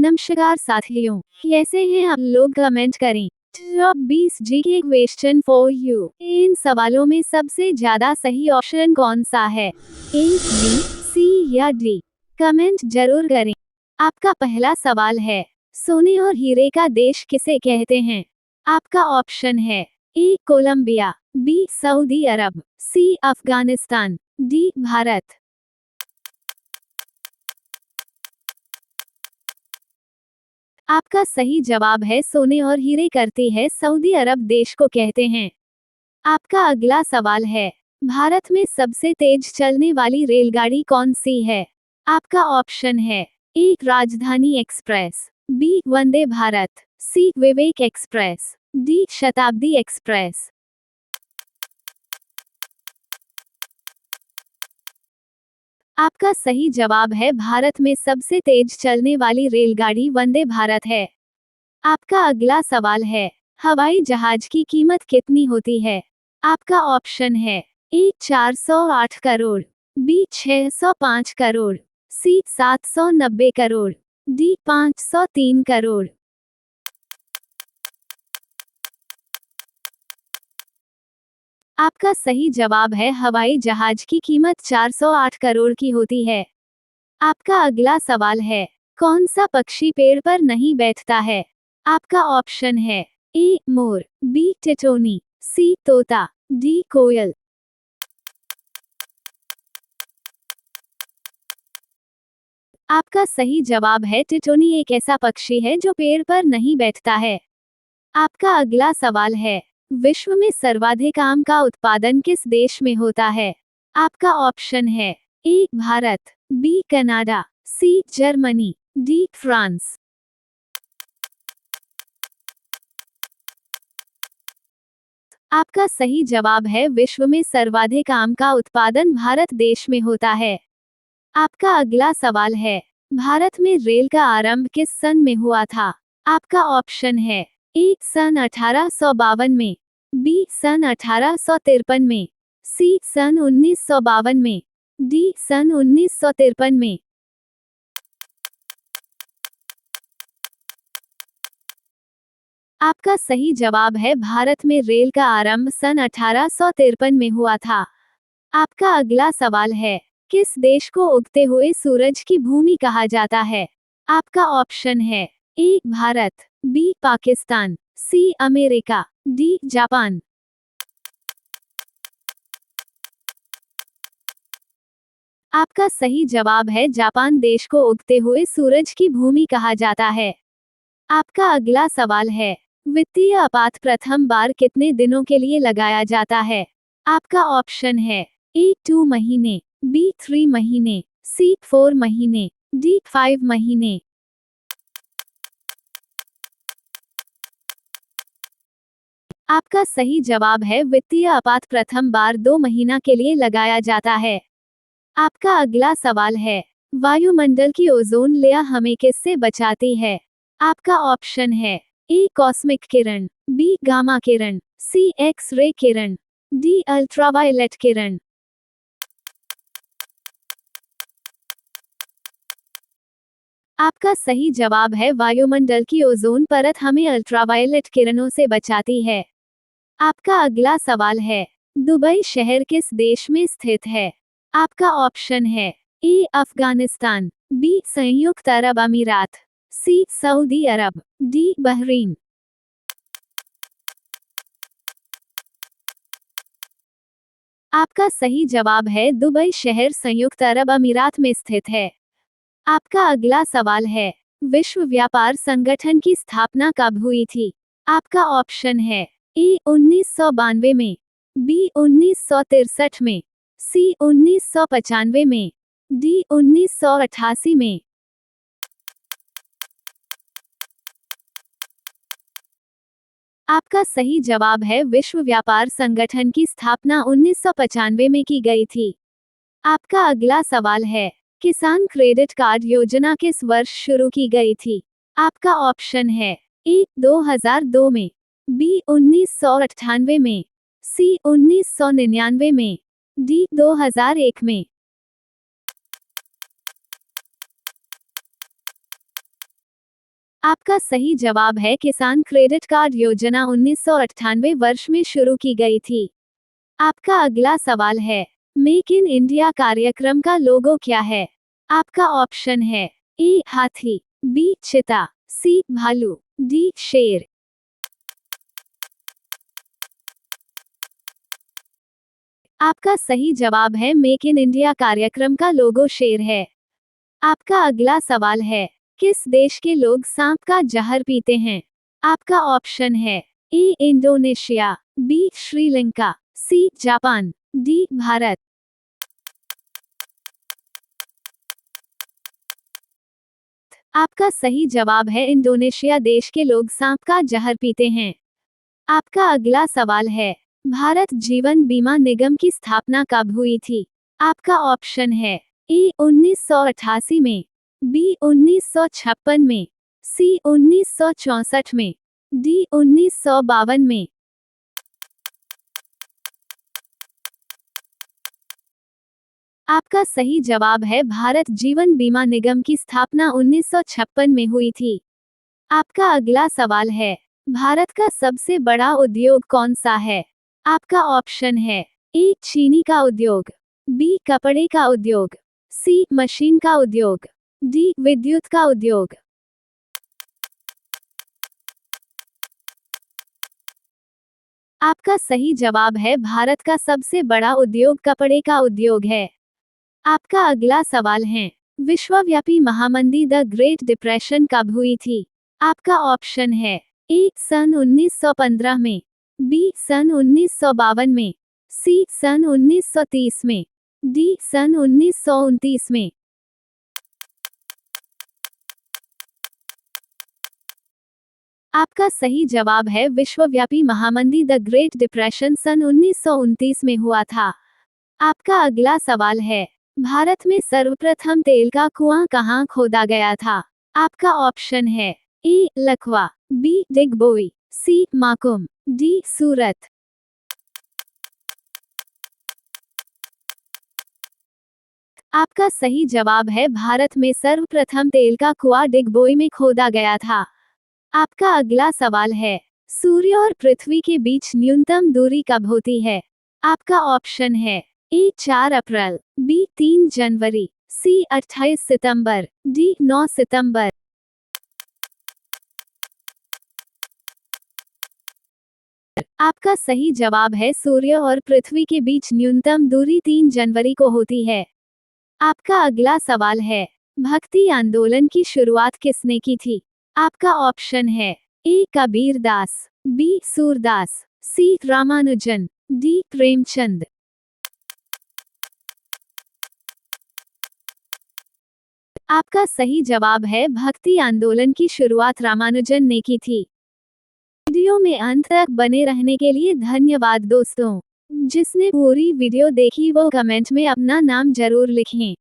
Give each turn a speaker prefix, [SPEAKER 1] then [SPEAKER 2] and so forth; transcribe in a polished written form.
[SPEAKER 1] नमस्कार साथियों, कैसे हैं आप लोग? कमेंट करें। Top 20 GK question for you. इन सवालों में सबसे ज्यादा सही ऑप्शन कौन सा है? ए, बी, सी या डी? कमेंट जरूर करें। आपका पहला सवाल है, सोने और हीरे का देश किसे कहते हैं? आपका ऑप्शन है ए, कोलंबिया, बी, सऊदी अरब, सी, अफगानिस्तान, डी, भारत। आपका सही जवाब है सोने और हीरे करती है सऊदी अरब देश को कहते हैं। आपका अगला सवाल है, भारत में सबसे तेज चलने वाली रेलगाड़ी कौन सी है? आपका ऑप्शन है ए, राजधानी एक्सप्रेस, बी, वंदे भारत, सी, विवेक एक्सप्रेस, डी, शताब्दी एक्सप्रेस। आपका सही जवाब है भारत में सबसे तेज चलने वाली रेलगाड़ी वंदे भारत है। आपका अगला सवाल है, हवाई जहाज की कीमत कितनी होती है? आपका ऑप्शन है ए, 408 करोड़, बी, 605 करोड़, सी, 790 करोड़, डी, 503 करोड़। आपका सही जवाब है हवाई जहाज की कीमत 408 करोड़ की होती है। आपका अगला सवाल है, कौन सा पक्षी पेड़ पर नहीं बैठता है? आपका ऑप्शन है ए, मोर, बी, टिटोनी, सी, तोता, डी, कोयल। आपका सही जवाब है टिटोनी एक ऐसा पक्षी है जो पेड़ पर नहीं बैठता है। आपका अगला सवाल है, विश्व में सर्वाधिक आम का उत्पादन किस देश में होता है? आपका ऑप्शन है ए, भारत, बी, कनाडा, सी, जर्मनी, डी, फ्रांस। आपका सही जवाब है विश्व में सर्वाधिक आम का उत्पादन भारत देश में होता है। आपका अगला सवाल है, भारत में रेल का आरंभ किस सन में हुआ था? आपका ऑप्शन है ए, सन 1852 में, बी, सन 1853 में, सी, सन 1952 में, डी, सन 1953 में। आपका सही जवाब है भारत में रेल का आरंभ सन 1853 में हुआ था। आपका अगला सवाल है, किस देश को उगते हुए सूरज की भूमि कहा जाता है? आपका ऑप्शन है ए, भारत, बी, पाकिस्तान, सी, अमेरिका, डी, जापान। आपका सही जवाब है जापान देश को उगते हुए सूरज की भूमि कहा जाता है। आपका अगला सवाल है, वित्तीय आपात प्रथम बार कितने दिनों के लिए लगाया जाता है? आपका ऑप्शन है ए, 2 महीने, बी, 3 महीने, सी, 4 महीने, डी, 5 महीने। आपका सही जवाब है वित्तीय आपात प्रथम बार 2 महीना के लिए लगाया जाता है। आपका अगला सवाल है, वायुमंडल की ओजोन लेयर हमें किससे बचाती है? आपका ऑप्शन है ए, कॉस्मिक किरण, बी, गामा किरण, सी, एक्स रे किरण, डी, अल्ट्रावायलेट किरण। आपका सही जवाब है वायुमंडल की ओजोन परत हमें अल्ट्रावायलेट किरणों से बचाती है। आपका अगला सवाल है, दुबई शहर किस देश में स्थित है? आपका ऑप्शन है ए, अफगानिस्तान, बी, संयुक्त अरब अमीरात, सी, सऊदी अरब, डी, बहरीन। आपका सही जवाब है दुबई शहर संयुक्त अरब अमीरात में स्थित है। आपका अगला सवाल है, विश्व व्यापार संगठन की स्थापना कब हुई थी? आपका ऑप्शन है ए, 1992 में, बी, 1963 में, सी, 1995 में, डी, 1988 में। आपका सही जवाब है विश्व व्यापार संगठन की स्थापना 1995 में की गई थी। आपका अगला सवाल है, किसान क्रेडिट कार्ड योजना किस वर्ष शुरू की गई थी? आपका ऑप्शन है ए, 2002 में, बी, 1998 में, सी, 1999 में, डी, 2001 में। आपका सही जवाब है किसान क्रेडिट कार्ड योजना 1998 वर्ष में शुरू की गई थी। आपका अगला सवाल है, मेक इन इंडिया कार्यक्रम का लोगो क्या है? आपका ऑप्शन है ए हाथी, बी चीता, सी भालू, डी शेर। आपका सही जवाब है मेक इन इंडिया कार्यक्रम का लोगो शेर है। आपका अगला सवाल है, किस देश के लोग सांप का जहर पीते हैं? आपका ऑप्शन है A Indonesia, B Sri Lanka, C Japan, D Bharat. आपका सही जवाब है इंडोनेशिया देश के लोग सांप का जहर पीते हैं। आपका अगला सवाल है, भारत जीवन बीमा निगम की स्थापना कब हुई थी? आपका ऑप्शन है ए 1988 में, बी 1956 में, सी 1964 में, डी 1952 में। आपका सही जवाब है भारत जीवन बीमा निगम की स्थापना 1956 में हुई थी। आपका अगला सवाल है, भारत का सबसे बड़ा उद्योग कौन सा है? आपका ऑप्शन है ए चीनी का उद्योग, बी कपड़े का उद्योग, सी मशीन का उद्योग, डी विद्युत का उद्योग। आपका सही जवाब है भारत का सबसे बड़ा उद्योग कपड़े का उद्योग है। आपका अगला सवाल है, विश्वव्यापी महामंदी द ग्रेट डिप्रेशन कब हुई थी? आपका ऑप्शन है ए सन 1915 में, बी सन 1952 में, सी सन 1930 में, डी सन 1929 में। आपका सही जवाब है विश्वव्यापी महामंदी द ग्रेट डिप्रेशन सन 1929 में हुआ था। आपका अगला सवाल है, भारत में सर्वप्रथम तेल का कुआं कहाँ खोदा गया था? आपका ऑप्शन है ए लखवा, बी डिगबोई, सी माकुम, डी सूरत। आपका सही जवाब है भारत में सर्वप्रथम तेल का कुआं डिगबोई में खोदा गया था। आपका अगला सवाल है, सूर्य और पृथ्वी के बीच न्यूनतम दूरी कब होती है? आपका ऑप्शन है ए 4 अप्रैल, बी 3 जनवरी, सी 28 सितंबर, डी 9 सितंबर। आपका सही जवाब है सूर्य और पृथ्वी के बीच न्यूनतम दूरी 3 जनवरी को होती है। आपका अगला सवाल है, भक्ति आंदोलन की शुरुआत किसने की थी? आपका ऑप्शन है ए कबीर दास, बी सूरदास, सी रामानुजन, डी प्रेमचंद। आपका सही जवाब है भक्ति आंदोलन की शुरुआत रामानुजन ने की थी। वीडियो में अंत तक बने रहने के लिए धन्यवाद दोस्तों। जिसने पूरी वीडियो देखी वो कमेंट में अपना नाम जरूर लिखें।